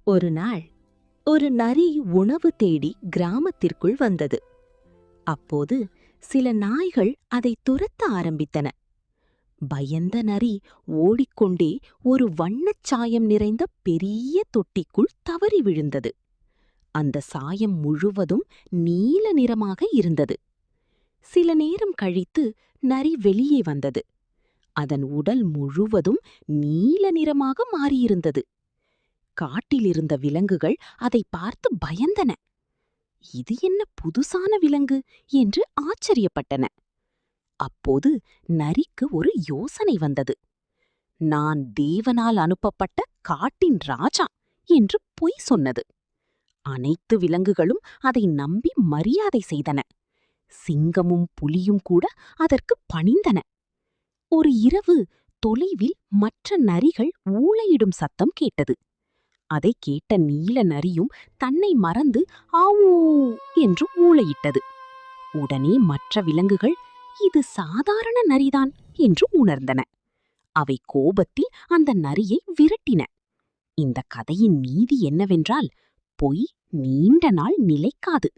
ஒரு நாள் ஒரு நரி உணவு தேடி கிராமத்திற்குள் வந்தது. அப்போது சில நாய்கள் அதை துரத்த ஆரம்பித்தன. பயந்த நரி ஓடிக்கொண்டே ஒரு வண்ணச் சாயம் நிறைந்த பெரிய தொட்டிக்குள் தவறி விழுந்தது. அந்த சாயம் முழுவதும் நீல நிறமாக இருந்தது. சில நேரம் கழித்து நரி வெளியே வந்தது. அதன் உடல் முழுவதும் நீல நிறமாக மாறியிருந்தது. காட்டிலிருந்த விலங்குகள் அதை பார்த்து பயந்தன. இது என்ன புதுசான விலங்கு என்று ஆச்சரியப்பட்டன. அப்போது நரிக்கு ஒரு யோசனை வந்தது. நான் தேவனால் அனுப்பப்பட்ட காட்டின் ராஜா என்று பொய் சொன்னது. அனைத்து விலங்குகளும் அதை நம்பி மரியாதை செய்தன. சிங்கமும் புலியும் கூட அதற்கு பணிந்தன. ஒரு இரவு தொலைவில் மற்ற நரிகள் ஊளையிடும் சத்தம் கேட்டது. அதை கேட்ட நீல நரியும் தன்னை மறந்து ஆவூ என்று ஊளையிட்டது. உடனே மற்ற விலங்குகள் இது சாதாரண நரிதான் என்று உணர்ந்தன. அவை கோபத்தில் அந்த நரியை விரட்டின. இந்த கதையின் நீதி என்னவென்றால், பொய் நீண்ட நாள் நிலைக்காது.